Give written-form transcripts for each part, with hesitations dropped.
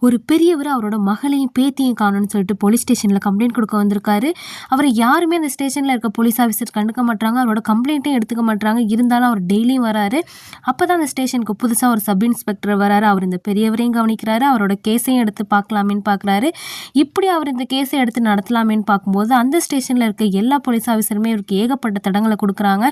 ஒரு பெரியவர் அவரோட மகளையும் பேத்தியும் காணோம்னு சொல்லிட்டு போலீஸ் ஸ்டேஷனில் கம்ப்ளைண்ட் கொடுக்க வந்திருக்காரு. அவரை யாருமே அந்த ஸ்டேஷனில் இருக்க போலீஸ் ஆஃபீஸர் கண்டுக்க மாட்டாங்க, அவரோட கம்ப்ளைண்ட்டையும் எடுத்துக்க மாட்டாங்க. இருந்தாலும் அவர் டெய்லியும் வராரு. அப்போ தான் அந்த ஸ்டேஷனுக்கு புதுசாக ஒரு சப் இன்ஸ்பெக்டர் வராரு. அவர் இந்த பெரியவரையும் கவனிக்கிறாரு, அவரோட கேஸையும் எடுத்து பார்க்கலாமேன்னு பார்க்குறாரு. இப்படி அவர் இந்த கேஸை எடுத்து நடத்தலாமேன்னு பார்க்கும்போது அந்த ஸ்டேஷனில் இருக்க எல்லா போலீஸ் ஆஃபீஸருமே இவருக்கு ஏகப்பட்ட தடங்களை கொடுக்குறாங்க.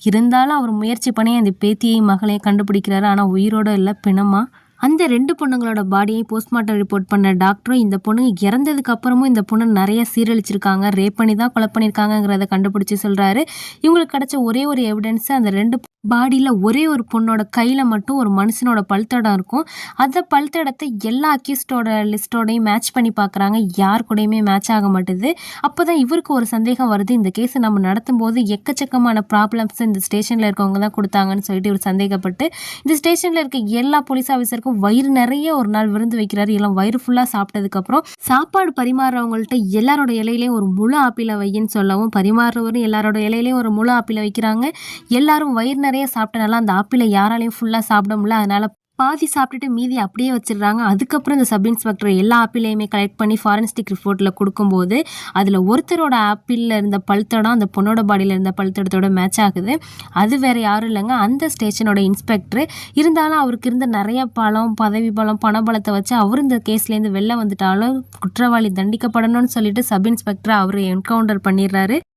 இருந்தாலும் அவர் முயற்சி பண்ணி அந்த பேத்தியையும் மகளையும் கண்டுபிடிக்கிறாரு. ஆனால் உயிரோட இல்லை, பிணமா. அந்த 2 பொண்ணுங்களோட பாடியை போஸ்ட்மார்ட்டம் ரிப்போர்ட் பண்ண டாக்டரும் இந்த பொண்ணுங்க இறந்ததுக்கு அப்புறமும் இந்த பொண்ணு நிறைய சீரழிச்சிருக்காங்க, ரேப் பண்ணி தான் கொலை பண்ணியிருக்காங்கிறத கண்டுபிடிச்சி சொல்கிறாரு. இவங்களுக்கு கிடைச்ச ஒரே ஒரு எவிடன்ஸு அந்த 2 பாடியில் ஒரே ஒரு பொண்ணோட கையில் மட்டும் ஒரு மனுஷனோட பல்தடம் இருக்கும். அந்த பல்தடத்தை எல்லா அக்யூஸ்டோட லிஸ்ட்டோடையும் மேட்ச் பண்ணி பார்க்குறாங்க. யார் கூடயுமே மேட்ச் ஆக மாட்டுது. அப்போ தான் இவருக்கு ஒரு சந்தேகம் வருது, இந்த கேஸை நம்ம நடத்தும் போது எக்கச்சக்கமான ப்ராப்ளம்ஸ் இந்த ஸ்டேஷனில் இருக்கவங்க தான் கொடுத்தாங்கன்னு சொல்லிட்டு இவர் சந்தேகப்பட்டு இந்த ஸ்டேஷனில் இருக்க எல்லா போலீஸ் ஆஃபீஸருக்கும் வயிறு நிறைய ஒரு நாள் விருந்து வைக்கிறாரு. எல்லாம் வயிறு ஃபுல்லாக சாப்பிட்டதுக்கப்புறம் சாப்பாடு பரிமாறுறவங்கள்ட்ட எல்லாரோட இலையிலையும் ஒரு முழு ஆப்பிளை வையின்னு சொல்லவும் பரிமாறுறவரும் எல்லாரோட இலையிலையும் ஒரு முழு ஆப்பிளை வைக்கிறாங்க. எல்லாரும் வயிறு நிறைய சாப்பிட்டனால அந்த ஆப்பிளை யாராலையும் ஃபுல்லாக சாப்பிட முடியல. அதனால பாதி சாப்பிட்டுட்டு மீதி அப்படியே வச்சிடுறாங்க. அதுக்கப்புறம் இந்த சப் இன்ஸ்பெக்டர் எல்லா ஆப்பிளையுமே கலெக்ட் பண்ணி ஃபாரன்ஸ்டிக் ரிப்போர்ட்டில் கொடுக்கும்போது அதில் ஒருத்தரோட ஆப்பிளில் இருந்த பல்தடம் அந்த பொண்ணோட பாடியில் இருந்த பல்தடத்தோட மேட்ச் ஆகுது. அது வேறு யாரும் இல்லைங்க, அந்த ஸ்டேஷனோட இன்ஸ்பெக்டர். இருந்தாலும் அவருக்கு இருந்த நிறைய பலம், பதவி பலம், பணபலத்தை வச்சு அவர் இந்த கேஸ்லேருந்து வெளில வந்துட்டாலும் குற்றவாளி தண்டிக்கப்படணும்னு சொல்லிட்டு சப் இன்ஸ்பெக்டரை அவர் என்கவுண்டர் பண்ணிடுறாரு.